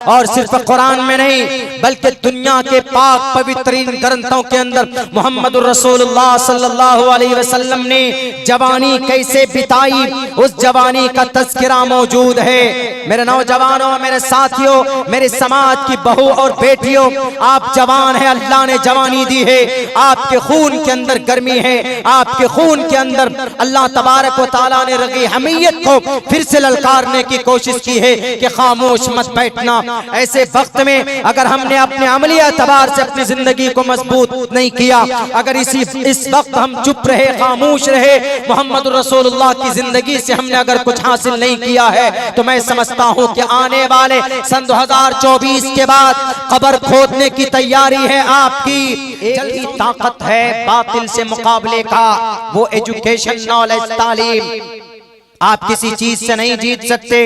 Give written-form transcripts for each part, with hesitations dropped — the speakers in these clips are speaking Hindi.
और सिर्फ कुरान में नहीं बल्कि दुनिया के पाक पवित्रीन ग्रंथों के अंदर मोहम्मद रसूलुल्लाह सल्लल्लाहु अलैहि वसल्लम ने जवानी कैसे बिताई उस जवानी का तज़किरा मौजूद है। मेरे नौजवानों, मेरे साथियों, मेरे समाज की बहू और बेटियों, आप जवान हैं, अल्लाह ने जवानी दी है, आपके खून के अंदर गर्मी है, आपके खून के अंदर अल्लाह तबारक व तआला ने रगी हमीयत को फिर से ललकारने की कोशिश की है कि खामोश मत बैठना। ऐसे वक्त में अगर हमने अपने अमली एतबार से अपनी जिंदगी को मजबूत नहीं किया, अगर इस वक्त हम चुप रहे, खामोश रहे, मोहम्मद रसूलुल्लाह की जिंदगी से हमने अगर कुछ हासिल नहीं किया है, तो मैं समझता हूँ कि आने वाले सन 2024 के बाद कब्र खोदने की तैयारी है आपकी। एक ही ताकत है बातिल से मुकाबले का, वो एजुकेशन, नॉलेज, तालीम। आप किसी चीज से नहीं जीत सकते,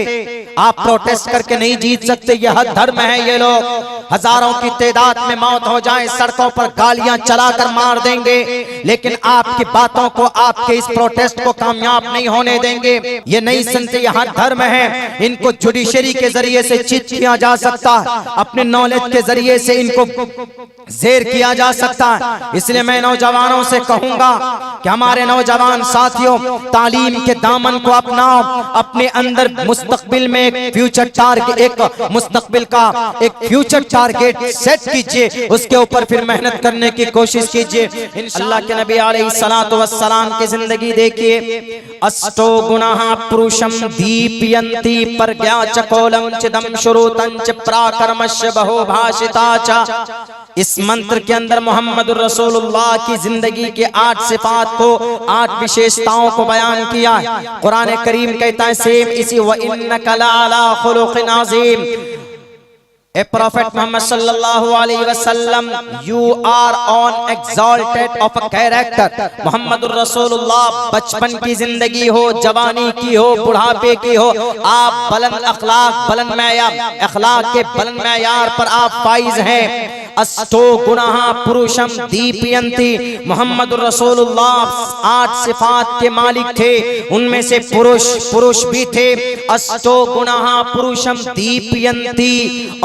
आप प्रोटेस्ट करके नहीं जीत सकते, यह धर्म है। ये लोग हजारों की तादाद में मौत हो जाए, सड़कों पर गालियां चलाकर मार देंगे, लेकिन आपकी बातों को, आपके इस प्रोटेस्ट को कामयाब नहीं होने देंगे। ये नहीं सुनते, यह धर्म है। इनको जुडिशरी के जरिए से चित किया जा सकता, अपने नॉलेज के जरिए से इनको जेर किया जा सकता है। इसलिए मैं नौजवानों से कहूंगा कि हमारे नौजवान साथियों, तालीम के दामन को अपनाओ, अपने अंदर मुस्तकबिल में एक फ्यूचर टारगेट, एक मुस्तकबिल का एक फ्यूचर टारगेट सेट कीजिए, उसके ऊपर फिर मेहनत करने की कोशिश कीजिए। अल्लाह के नबी अलैहिस्सलातु वस्सलाम की जिंदगी देखिए। अष्टो गुणाः पुरुषम दीपयन्ति प्रज्ञा च कोलम चिदम श्रुतं च प्राकर्मस्य बहुभाषिता च। इस मंत्र के अंदर मोहम्मद रसूलुल्लाह की जिंदगी के 8 सिफात को, 8 विशेषताओं को बयान किया है। कुरान करीम कहता है सेम इसी, व इन्नका लअला खुलुक़िन अज़ीम। A Prophet Muhammad sallallahu alaihi wasallam, you are on exalted of a character। Mohammad रसूलुल्लाह बचपन की जिंदगी हो, जवानी की हो, बुढ़ापे की हो, आप बुलंद अखलाक, बुलंद मयार, अखलाक के बुलंद मयार पर आप फाइज हैं। अष्टो गुणाः पुरुषम दीपयन्ति, मोहम्मद रसूलुल्लाह 8 सिफात के मालिक थे, उनमें से पुरुष भी थे। अष्टो गुणाः पुरुषम दीपयन्ति,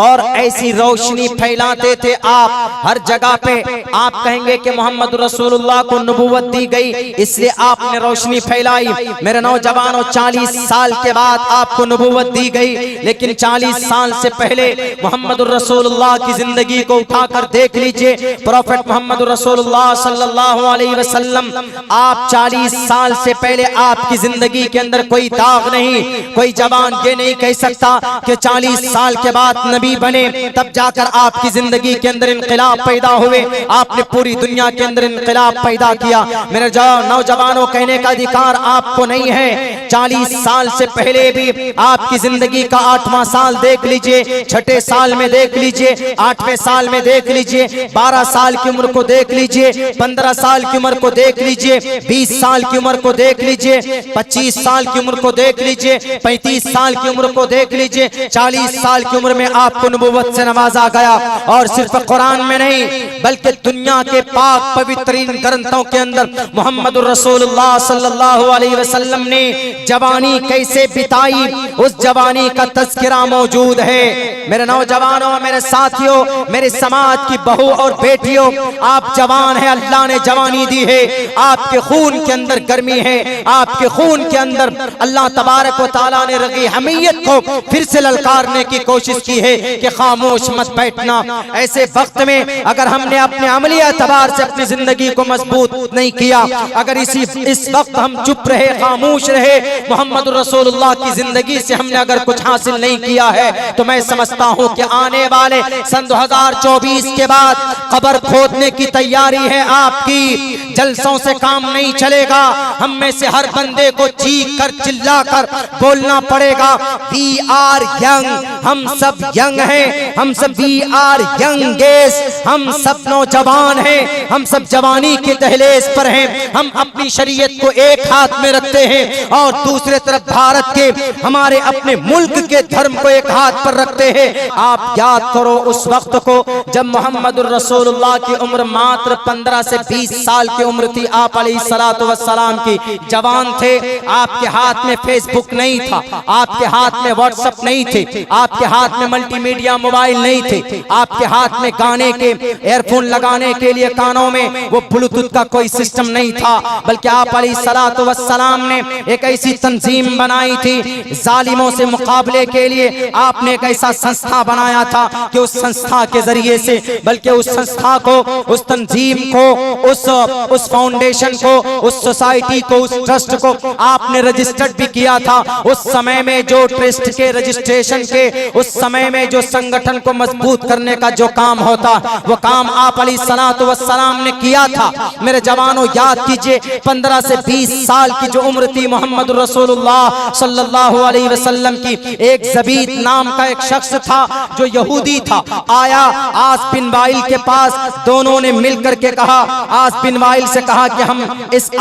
और ऐसी रोशनी फैलाते थे आप हर जगह पे। आप कहेंगे कि मोहम्मद रसूलुल्लाह को नबूवत दी गई इसलिए आपने रोशनी फैलाई। मेरे नौजवानों, 40 साल के बाद आपको नबूवत दी गई, लेकिन 40 साल से पहले मोहम्मद रसूलुल्लाह की जिंदगी को उठाकर देख लीजिए। प्रॉफेट मोहम्मद रसूलुल्लाह सल्लल्लाहु अलैहि वसल्लम, आप 40 साल से पहले आपकी जिंदगी के अंदर कोई दाग नहीं। कोई जवान ये नहीं कह सकता कि 40 साल के बाद नबी बने तब जाकर आपकी जिंदगी के अंदर इनकलाब पैदा हुए। आपने पूरी दुनिया के अंदर इनकलाब पैदा किया। मेरे नौजवानों, कहने का अधिकार आपको नहीं है। 40 साल से पहले भी आपकी जिंदगी का 8वां साल देख लीजिए, 6ठे साल में देख लीजिए, 8वें साल में देख लीजिए, 12 साल की उम्र को देख लीजिए, 15 साल की उम्र को देख लीजिए, 20 साल की उम्र को देख लीजिए, 25 साल की उम्र को देख लीजिए, 35 साल की उम्र को देख लीजिए। 40 साल की उम्र में आपको नबूवत से नवाजा गया, और सिर्फ कुरान में नहीं बल्कि दुनिया के पाक पवित्रीन ग्रंथों के अंदर मोहम्मद रसूलुल्लाह सल्लल्लाहु अलैहि वसल्लम ने जवानी कैसे बिताई उस जवानी का तज़किरा मौजूद है। मेरे नौजवानों, मेरे साथियों, मेरे समाज की बहू और बेटियों, आप जवान हैं, अल्लाह ने जवानी दी है, आपके खून के अंदर गर्मी है, आपके खून के अंदर अल्लाह तबारक व तआला ने रगी हमीयत को फिर से ललकारने की कोशिश की है कि खामोश मत बैठना। ऐसे वक्त में अगर हमने अपने अमली एतबार से अपनी जिंदगी को मजबूत नहीं किया, अगर इस वक्त हम चुप रहे, खामोश रहे, मोहम्मद रसूलुल्लाह की जिंदगी से हमने अगर कुछ हासिल नहीं किया है, तो मैं समझता हूँ कि आने वाले सन 2024 के बाद कब्र खोदने की तैयारी है आपकी। जलसों से काम नहीं चलेगा, हम में से हर बंदे को चीख कर चिल्ला कर बोलना पड़ेगा, वी आर यंग, हम सब यंग हैं, हम सब वी आर यंग एज, हम सब नौजवान हैं, हम सब जवानी के दहलीज पर हैं। हम अपनी शरीयत को एक हाथ में रखते हैं और दूसरे तरफ भारत के हमारे अपने मुल्क के धर्म को एक हाथ पर रखते हैं। आप याद करो उस वक्त को जब मोहम्मदुर रसूलुल्लाह की उम्र मात्र 15 से 20 साल की उम्र थी। आप अलैहिस्सलातु वस्सलाम की जवान थे, आपके हाथ में फेसबुक नहीं था, आपके हाथ में व्हाट्सएप नहीं थे, आपके हाथ में मल्टीमीडिया मोबाइल नहीं थे, आपके हाथ में गाने के एयरफोन लगाने के लिए कानों में वो ब्लूटूथ का कोई सिस्टम नहीं था, बल्कि आप अलैहिस्सलातु वस्सलाम ने एक ऐसी तंजीम बनाई थी जालिमों से मुकाबले के लिए। आपने एक ऐसा संस्था बनाया था कि उस संस्था के जरिए से, बल्कि उस संस्था को, उस तंजीम को, उस फाउंडेशन को, उस सोसाइटी को, उस ट्रस्ट को आपने रजिस्टर्ड भी किया था। उस समय में जो ट्रस्ट के रजिस्ट्रेशन के, उस समय में जो संगठन को मजबूत करने का जो काम होता, वो काम आप अलैहिस्सलातु वस्सलाम ने किया था। मेरे जवानों याद कीजिए, 15 से 20 साल की जो उम्र थी मोहम्मद रसूलुल्लाह सल्लल्लाहु अलैहि वसल्लम की, एक ज़बीद नाम का एक शख्स था जो यहूदी था, आया आस बिन वाइल के पास। दोनों ने मिलकर के कहा, आस बिन वाइल से कहा कि हम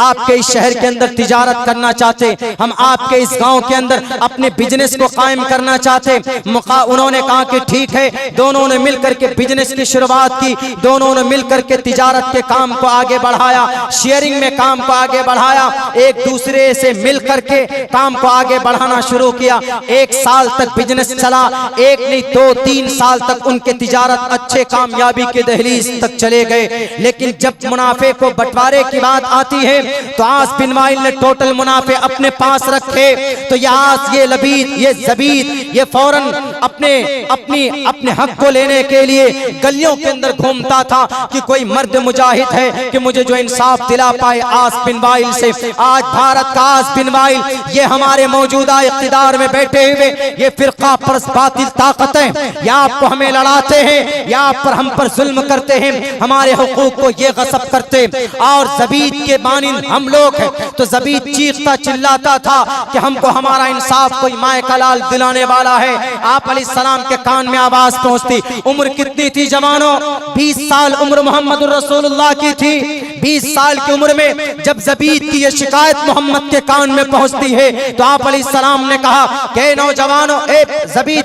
आपके इस शहर के अंदर तिजारत करना चाहते, हम आपके इस गांव के अंदर अपने बिजनेस को कायम करना चाहते। उन्होंने कहा कि ठीक है। दोनों ने मिलकर के बिजनेस की शुरुआत की, दोनों ने मिलकर के तिजारत के काम को आगे बढ़ाया, शेयरिंग में काम को आगे बढ़ाया, एक दूसरे से मिलकर के काम को आगे बढ़ाना शुरू किया। 1 साल तक बिजनेस चला, एक नहीं 2-3 साल तक उनके तिजारत अच्छे कामयाबी के दहलीज तक चले गए। लेकिन जब मुनाफे को बंटवारे की बात आती है तो आस बिन वाइल ने टोटल मुनाफे अपने पास रखे। तो ये लबीद, ये ज़बीद, ये फौरन अपने हक को लेने के लिए गलियों के अंदर घूमता था कि कोई मर्द मुजाहिद है कि मुझे जो इंसाफ दिला पाए आस बिन वाइल से। आज भारत का आस बिन वाइल, ये हमारे मौजूदा इख्तिदार में बैठे हुए ये फिरका परस्त बातिल ताकतें या आपको हमें लड़ाते हैं या आप पर हम पर जुल्म करते हैं, हमारे हुकूक को ये गसब करते। और ज़बीद के मानिंद हम लोग हैं। तो ज़बीद चीखता चिल्लाता था कि हमको हमारा इंसाफ कोई माए का लाल दिलाने वाला है। आप अलैहिस्सलाम के कान में आवाज पहुंचती। उम्र कितनी थी जवानों? 20 साल उम्र मोहम्मद रसूलुल्लाह की थी। 20 साल की उम्र में जब ज़बीद की ये शिकायत मोहम्मद के कान में पहुंचती है तो आप अलैहिस्सलाम ने कहा कि नौजवानों, ए ज़बीद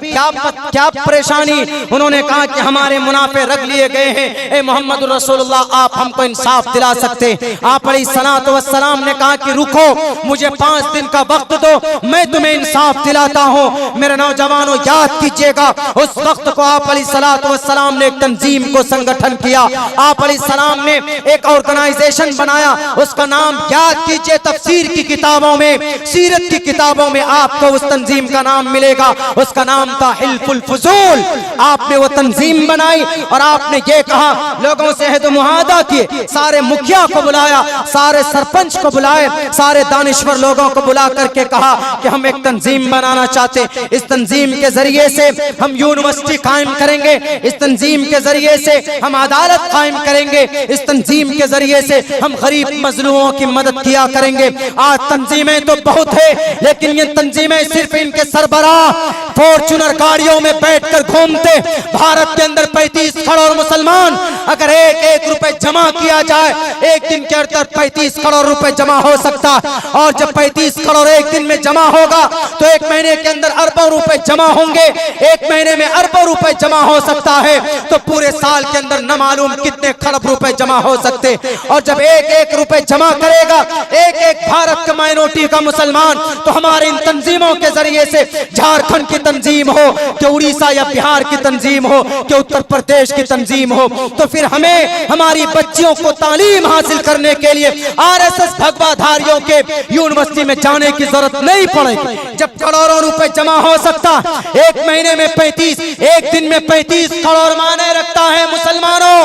क्या परेशानी? उन्होंने कहा कि हमारे मुनाफे रख लिए गए हैं, ए मोहम्मद रसूलुल्लाह आप हमको इंसाफ दिला सकते। आप अलैहिस्सलातु वस्सलाम ने कहा कि रुको, मुझे 5 दिन का वक्त दो, मैं तुम्हें इंसाफ दिलाता हूँ। मेरे नौजवानों याद कीजिएगा, उस वक्त को आप अलैहिस्सलातु वस्सलाम ने एक तंजीम को संगठन किया। आप अलैहिस्सलाम ने एक ऑर्गेनाइजेशन बनाया, उसका नाम याद कीजिए, तफसीर की किताबों में, सीरत की किताबों में आपको उस तंजीम का नाम मिलेगा। उसका नाम था हिल्फुल फुजूल। आपने वो तंजीम बनाई और आपने ये कहा, लोगों से है तो मुआहदा किए, सारे मुखिया को बुलाया, सारे सरपंच को बुलाए, सारे दानिश्वर लोगों को बुला करके कहा कि हम एक तंजीम बनाना चाहते। इस तंजीम के जरिए से हम यूनिवर्सिटी कायम करेंगे, इस तंजीम के जरिए से हम अदालत कायम करेंगे, इस तंजीम के जरिए से हम गरीब मजलूमों की मदद किया करेंगे। आज तंजीमें तो बहुत है, लेकिन ये तंजीमें सिर्फ इनके सरबराह फॉर्च्यूनर गाड़ियों में बैठकर घूमते। भारत के अंदर 35 करोड़ मुसलमान, अगर एक रुपए जमा किया जाए, एक दिन के अंदर 35 करोड़ रुपए जमा हो सकता है। और जब 35 करोड़ एक दिन में जमा होगा तो एक महीने के अंदर अरबों रुपए जमा होंगे, एक महीने में अरबों रुपए जमा हो सकता है, तो पूरे साल के अंदर न मालूम कितने खरब रुपए जमा हो सकते। और जब एक रुपए जमा करेगा एक भारत का माइनॉरिटी का मुसलमान, तो हमारे इन तंजीमों के जरिए से झारखंड की तंजीम हो कि उड़ीसा या बिहार की तंजीम हो कि उत्तर प्रदेश की तंजीम हो, तो फिर हमें हमारी बच्चियों को तालीम हासिल करने के लिए आरएसएस भगवाधारियों के यूनिवर्सिटी में जाने की जरूरत नहीं पड़ेगी। जब करोड़ों रुपए जमा हो सकता, एक महीने में 35, एक दिन में 35 करोड़ माने रखता है। मुसलमानों,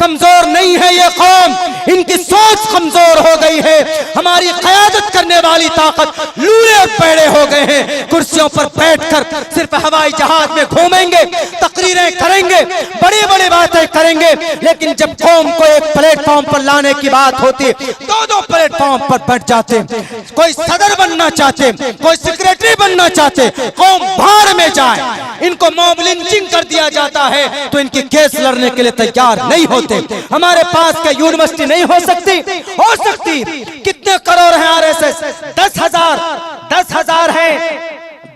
कमजोर नहीं है ये कौम, इनकी सोच कमजोर हो गई है। हमारी क़यादत करने वाली ताकत लूले और पेड़े हो गए हैं। कुर्सियों पर बैठकर सिर्फ हवाई जहाज में घूमेंगे, तकरीरें तकरीरें करेंगे, बड़ी बड़ी बातें करेंगे, लेकिन जब कौम को एक प्लेटफॉर्म पर लाने की बात होती, दो प्लेटफॉर्म पर बैठ जाते। कोई सदर बनना चाहते, कोई सेक्रेटरी बनना चाहते, कौम भाड़ में जाए। इनको मॉब लिंचिंग कर दिया जाता है तो इनकी केस लड़ने के लिए तैयार नहीं होते। हमारे पास क्या यूनिवर्सिटी नहीं हो सकती? हो सकती। कितने करोड़ हैं आरएसएस? 10,000 है,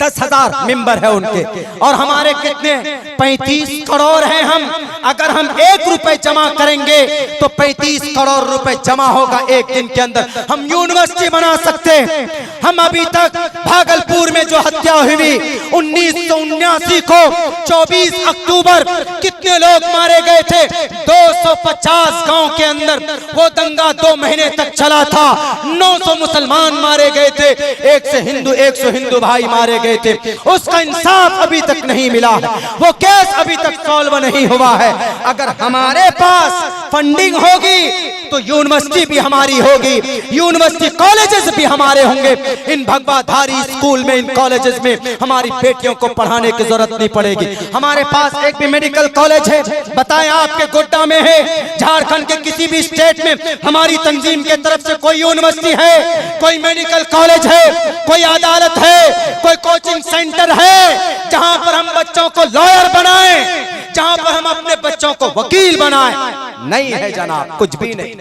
10,000 मेंबर है उनके, और हमारे कितने? 35 करोड़ हैं हम। अगर हम 1 रुपए जमा करेंगे तो 35 करोड़ रुपए जमा होगा एक दिन के अंदर। हम यूनिवर्सिटी बना सकते हैं। हम अभी तक भागलपुर में जो हत्या हुई 1979 को 24 अक्टूबर कितने लोग मारे गए थे? 250 गांव के अंदर वो दंगा 2 महीने तक चला था। 900 मुसलमान मारे गए थे, 100 हिंदू भाई मारे गए थे। उसका इंसाफ अभी तक नहीं मिला है, वो केस अभी तक सॉल्व नहीं हुआ है। अगर हमारे पास फंडिंग होगी तो यूनिवर्सिटी भी हमारी होगी, यूनिवर्सिटी कॉलेजेस भी हमारे होंगे। इन भगवाधारी स्कूल में, इन कॉलेजेस में हमारी बेटियों को पढ़ाने की जरूरत नहीं पड़ेगी। हमारे पास एक भी मेडिकल कॉलेज है? बताएं, आपके गोड्डा में है, झारखंड के किसी भी स्टेट में हमारी तंजीम के तरफ से कोई यूनिवर्सिटी है, कोई मेडिकल कॉलेज है, कोई अदालत है, कोई कोचिंग सेंटर है जहां पर हम बच्चों को लॉयर बनाएं, जहां पर हम अपने बच्चों को वकील बनाएं? नहीं है जनाब, कुछ भी नहीं।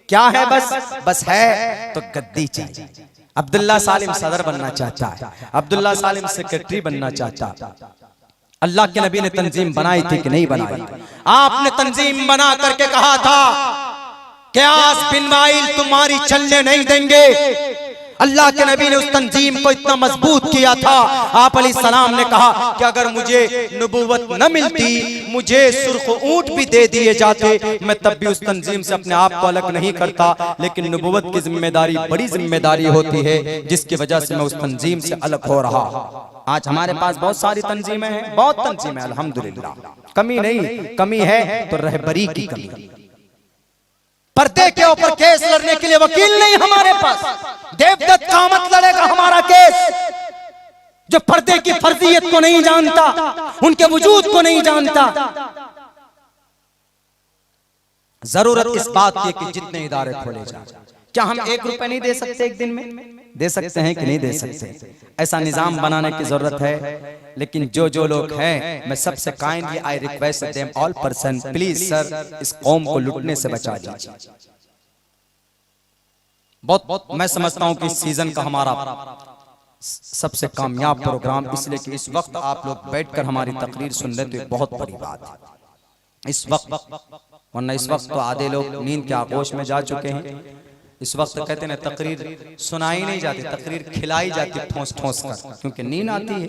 क्या है? बस है तो गद्दी चाहिए। अब्दुल्ला सालिम सदर बनना चाहता है, अब्दुल्ला सालिम सेक्रेटरी बनना चाहता है। अल्लाह के नबी ने तंजीम बनाई थी कि नहीं बनाई? आपने तंजीम बना करके कहा था कि आस बिन वाइल तुम्हारी चलने नहीं देंगे। अल्लाह के नबी ने उस तंजीम को इतना मजबूत किया था। आप अलैहिस्सलाम ने कहा कि अगर मुझे नबूवत न मिलती, मुझे सुर्ख ऊंट भी दे दिए जाते, मैं तब भी उस तंजीम से अपने आप को अलग नहीं करता। लेकिन नबूवत की जिम्मेदारी बड़ी जिम्मेदारी होती है, जिसकी वजह से मैं उस तंजीम से अलग हो रहा। आज हमारे पास बहुत सारी तंजीमें हैं, बहुत तंजीमें अल्हम्दुलिल्लाह, कमी नहीं, कमी है तो रहबरी की कमी। पर्दे के ऊपर केस लड़ने के लिए वकील नहीं हमारे पास। देवदत्त कामत लड़ेगा हमारा केस, जो पर्दे की फर्जियत को नहीं जानता, उनके वजूद को नहीं जानता। जरूरत इस बात की कि जितने इदारे खोले जाए। क्या हम 1 रुपए नहीं दे सकते एक दिन में? दे सकते हैं कि नहीं दे सकते? ऐसा निजाम बनाने की जरूरत है। लेकिन जो लोग हैं, मैं सबसे kindly I request them all person, please sir, इस कौम को लुटने से बचा दीजिए। बहुत मैं समझता हूं कि इस सीजन का हमारा सबसे कामयाब प्रोग्राम, इसलिए कि इस वक्त आप लोग बैठकर हमारी तकरीर सुन रहे, तो ये बहुत बड़ी बात है इस वक्त। वरना इस वक्त तो आधे लोग नींद के आगोश में जा चुके हैं। इस वक्त कहते हैं तकरीर सुनाई नहीं जाती, तकरीर खिलाई जाती ठोस ठोस कर, क्योंकि नींद आती है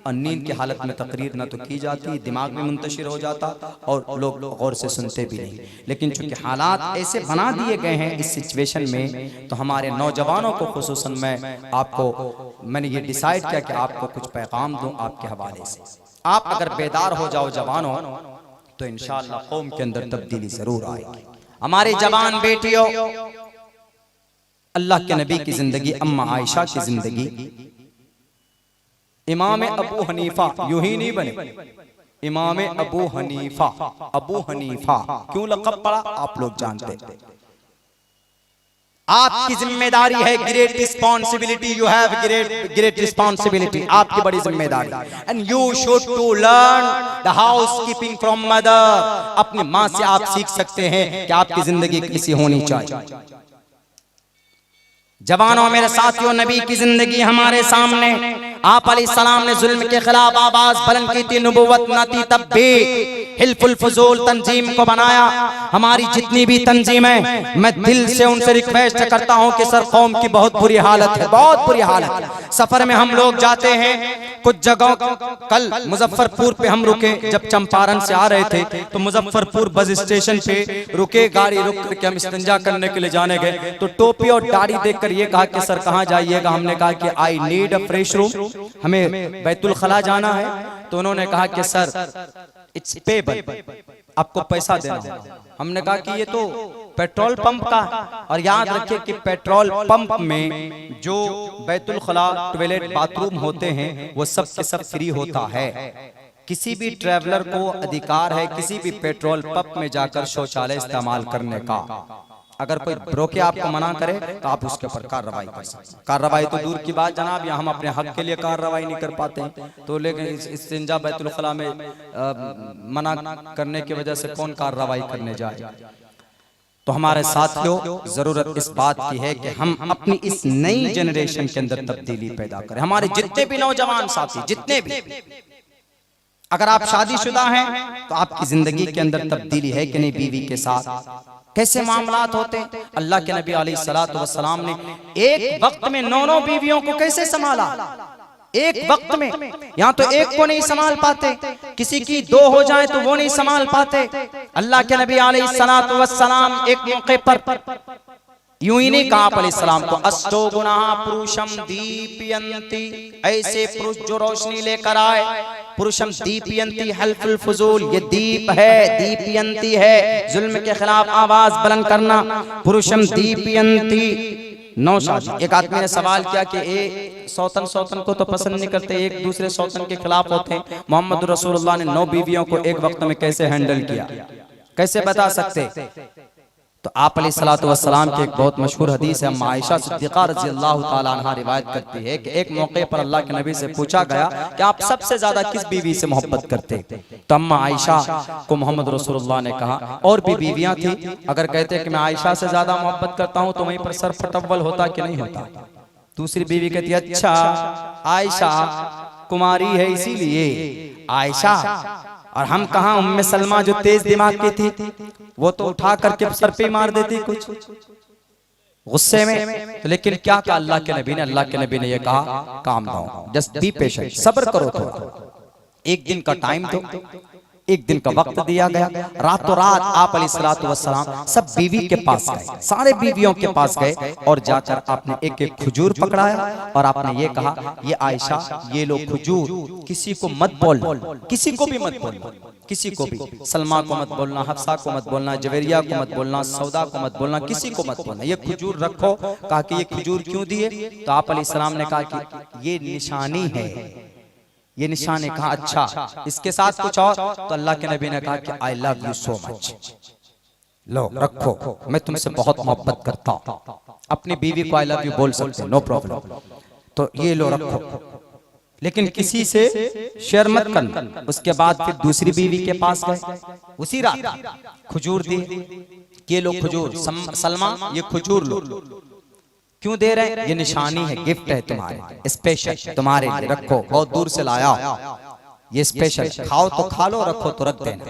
और नींद की हालत में तकरीर ना तो की जाती, दिमाग में मुंतशिर हो जाता और लोग गौर से सुनते भी नहीं। लेकिन चूंकि हालात ऐसे बना दिए गए हैं इस सिचुएशन में, तो हमारे नौजवानों को खुसूसन मैंने ये डिसाइड किया कि आपको कुछ पैगाम दूं आपके हवाले से। आप अगर बेदार हो जाओ जवानों, तो इंशाअल्लाह कौम के अंदर तब्दीली जरूर आएगी। हमारी जवान बेटियों, अल्लाह के नबी की जिंदगी, अम्मा आयशा की जिंदगी, इमाम अबू हनीफा यूं ही नहीं बने, इमाम अबू हनीफा क्यों लक़ब पड़ा आप लोग जानते हैं। आपकी जिम्मेदारी है, great responsibility, you have great responsibility, आपकी बड़ी जिम्मेदारी। And you should to learn the housekeeping from mother. अपनी माँ से आप सीख सकते हैं कि आपकी जिंदगी कैसी होनी चाहिए। जवानों, मेरे साथियों, नबी की जिंदगी हमारे सामने। आप अलैहिस्सलाम ने जुल्म के खिलाफ आवाज बुलंद की थी, नबूवत न थी तब भी हिल्फुल फुजूल तंजीम को बनाया। हमारी जितनी भी तंजीमें, मैं दिल से उनसे रिक्वेस्ट करता हूं कि सर, कौम की बहुत बुरी हालत है, बहुत बुरी हालत। सफर में हम लोग जाते हैं कुछ जगहों, कल मुजफ्फरपुर पे हम रुके, जब चंपारण से आ रहे थे तो मुजफ्फरपुर बस स्टेशन पे रुके, गाड़ी रुक करके हम इस्तिंजा करने के लिए जाने गए, तो टोपी और दाढ़ी देखकर ये कहा कि सर कहाँ जाइएगा? हमने कहा कि I need a fresh room, हमें बैतुल खला जाना है। तो उन्होंने कहा कि सर इट्स पेबल, आपको पैसा देना होगा। हमने कहा कि ये तो पेट्रोल पंप का, और याद रखिए कि पेट्रोल पंप में जो बैतुल खला टॉयलेट बाथरूम होते हैं वो सब के सब फ्री होता है। किसी भी ट्रैवलर को अधिकार है किसी भी पेट्रोल पंप में जाकर शौचालय इस्तेमाल करने का। अगर कोई रोके आपको मना करे तो आप उसके ऊपर कार्रवाई कर सकते हैं। कार्रवाई तो दूर की बात जनाब, या हम अपने हक के लिए कार्रवाई नहीं कर पाते हैं तो, लेकिन इस्तिंजा बैतुल खला में मना करने की वजह से कौन कार्रवाई करने जाए। तो हमारे साथियों, जरूरत इस बात की है कि हम अपनी इस नई जनरेशन के अंदर तब्दीली पैदा करें। हमारे जितने भी नौजवान साथी, जितने भी, अगर आप शादीशुदा हैं तो आपकी जिंदगी के अंदर तब्दीली है कि नहीं? बीवी के साथ कैसे मामलात होते हैं? अल्लाह के नबी अलैहिस्सलातु वस्सलाम ने एक वक्त में 9 बीवियों को कैसे संभाला? एक वक्त में। यहाँ तो एक को नहीं संभाल पाते, किसी की 2 हो जाए तो वो नहीं संभाल पाते। अल्लाह के नबी अलैहिस्सलातु वस्सलाम एक मौके पर यूं ही नहीं कहा आप अलैहिस्सलाम को, अष्टो गुनाह पुरुषम दीपयंती, ऐसे पुरुष जो रोशनी लेकर आए। पुरुषम दीपयंती हल्फुल फुजूल, ये दीप है, दीपयंती है जुल्म के खिलाफ आवाज बुलंद करना। पुरुषम दीपयंती। नौशादी, एक आदमी ने सवाल किया कि सौतन को तो पसंद नहीं करते, एक दूसरे सौतन के खिलाफ होते हैं। मोहम्मद रसूलुल्लाह ने 9 बीवियों को एक वक्त में कैसे हैंडल किया, कैसे बता सकते? तो आप अलैहिस्सलातु वस्सलाम की एक बहुत मशहूर हदीस है, अम्मा आयशा सिद्दीक़ा रज़ियल्लाहु ताला अन्हा रिवायत करती है कि एक मौके पर अल्लाह के नबी से पूछा गया कि आप सबसे ज्यादा किस बीवी से मोहब्बत करते? तो अम्मा आयशा को मोहम्मद रसूलुल्लाह ने कहा, और भी बीवियां थी, अगर कहते कि मैं आयशा से ज्यादा मोहब्बत करता हूं तो वहीं पर सर फटव्वल होता कि नहीं होता? दूसरी बीवी कहती, अच्छा आयशा कुमारी है इसीलिए आयशा, और हम कहा उम्मे सलमा जो तेज दिमाग की थी वो तो उठा करके सर पे मार देती कुछ गुस्से में। तो लेकिन क्या क्या अल्लाह के नबी ने ये कहा, calm down, just be patient, सब्र करो थोड़ा, एक दिन का टाइम दो, एक दिन का वक्त दिया गया। रातों रात आप अलैहिस्सलातु वस्सलाम सब बीवी के पास गए, सारे बीवियों के पास गए और जाकर आपने एक एक खजूर पकड़ाया और आपने ये कहा, ये आयशा ये लो खजूर, किसी को मत बोलना, किसी को भी मत बोलना, किसी को भी, सलमा को मत बोलना, हफ्सा को मत बोलना, जवेरिया को मत बोलना, सौदा को मत बोलना, किसी को मत बोलना, ये खजूर रखो। कहा कि ये खजूर क्यों दिए? तो आप अलैहिस्सलाम ने कहा कि ये निशानी है, ये निशान है। कहा अच्छा इसके साथ कुछ और? तो अल्लाह के नबी ने कहा कि I love you so much, लो रखो, मैं तुमसे बहुत मोहब्बत करता हूं। अपनी बीवी को आई लव यू बोल सकते हो, नो प्रॉब्लम, तो ये लो रखो, लेकिन किसी से शेयर मत करना। उसके बाद फिर दूसरी बीवी के पास गए, उसी रात खजूर दिए, ये लो खजूर, सलमा ये खजूर लो। क्यों दे रहे हैं? ये निशानी है, गिफ्ट है तुम्हारे, स्पेशल तुम्हारे लिए, रखो, बहुत दूर से लाया, ये स्पेशल, खाओ तो खा लो, रखो तो रख देना।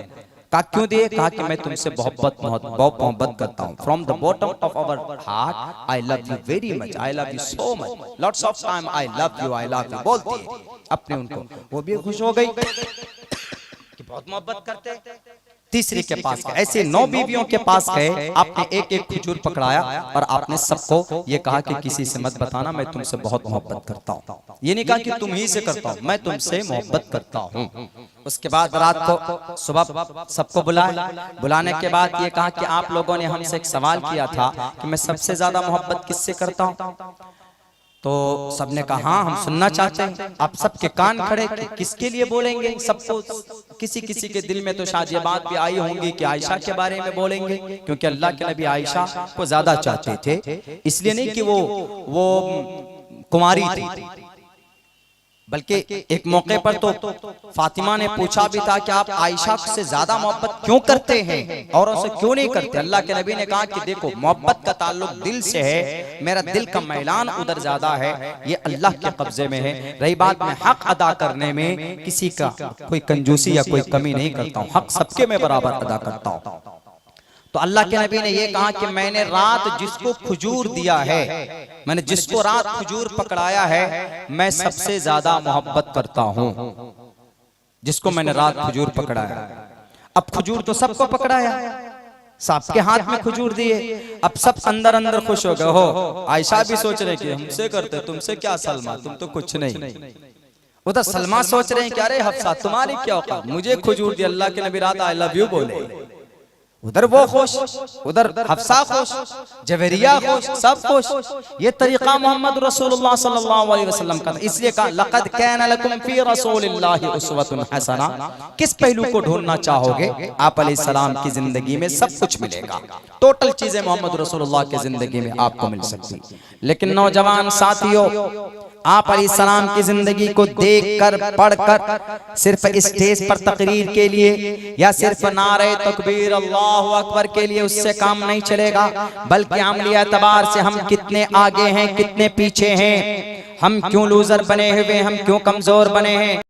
कहा क्यों दिए? कहा कि मैं तुमसे बहुत मोहब्बत करता हूँ, from the bottom of our heart I love you very much, I love you so much, lots of time I love you बोलती है अपने उनको, वो भी खुश हो गई कि बहुत मोहब्बत करते। तीसरी के पास गए, ऐसे 9 बीवियों के पास गए, आपने एक एक खजूर पकड़ाया और आपने सबको ये कहा कि किसी से मत बताना मैं तुमसे बहुत मोहब्बत करता हूँ। ये नहीं कहा कि तुम ही से करता हूँ, मैं तुमसे मोहब्बत करता हूँ। उसके बाद रात को सुबह सबको बुलाने के बाद ये कहा कि आप लोगों ने हमसे एक सवाल किया था कि मैं सबसे ज्यादा मोहब्बत किससे करता हूँ? तो सबने कहा हाँ हम सुनना चाहते हैं। आप सबके कान खड़े, किसके लिए बोलेंगे? सबको, किसी किसी के दिल में तो शायद ये बात भी आई होंगी कि आयशा के बारे में बोलेंगे, क्योंकि अल्लाह के नबी आयशा को ज्यादा चाहते थे, इसलिए नहीं कि वो कुमारी थी, बल्कि एक मौके पर तो फातिमा ने पूछा भी था कि आप आयशा से ज्यादा मोहब्बत क्यों करते हैं, औरों से क्यों नहीं करते? अल्लाह के नबी ने कहा कि देखो मोहब्बत का ताल्लुक दिल से है, मेरा दिल का मैलान उधर ज्यादा है, ये अल्लाह के कब्जे में है। रही बात में हक अदा करने में किसी का कोई कंजूसी या कोई कमी नहीं करता हूँ, हक सबके मैं बराबर अदा करता हूँ। तो अल्लाह के नबी ने यह कहा कि मैंने रात जिसको खजूर दिया है, मैंने जिसको रात खजूर पकड़ाया है, मैं सबसे ज्यादा मोहब्बत करता हूं, जिसको मैंने रात खजूर पकड़ाया। अब खजूर तो सबको पकड़ाया, सबके हाथ में खजूर दिए, अब सब अंदर अंदर खुश हो गए। हो आयशा भी सोच रहे कि हमसे करते, तुमसे क्या सलमा, तुम तो कुछ नहीं। उधर सलमा सोच रहे हैं कि अरे हफ्सा तुम्हारी क्या औकात, मुझे खजूर दी, अल्लाह के नबी रात आई लव यू बोले। उधर वो खुश, उधर हफ्सा खुश, जवेरिया खुश, सब खुश। ये तरीका मोहम्मद रसूलुल्लाह सल्लल्लाहु अलैहि वसल्लम का था। इसलिए कहा लक़द काना लकुम फी रसूलिल्लाहि उस्वतुन हसना। किस पहलू को ढूंढना चाहोगे, आप अलैहिस्सलाम की जिंदगी में सब कुछ मिलेगा। टोटल चीजें मोहम्मद रसूलुल्लाह की जिंदगी में आपको मिल सकती। लेकिन नौजवान साथियों, आप अलैहिस्सलाम की जिंदगी को देखकर पढ़कर सिर्फ स्टेज पर तकरीर के लिए या सिर्फ नारे तकबीर अल्लाहु अकबर के लिए उससे काम नहीं चलेगा, बल्कि अमली एतबार से हम कितने आगे हैं, कितने पीछे हैं, हम क्यों लूजर बने हुए, हम क्यों कमजोर बने हैं।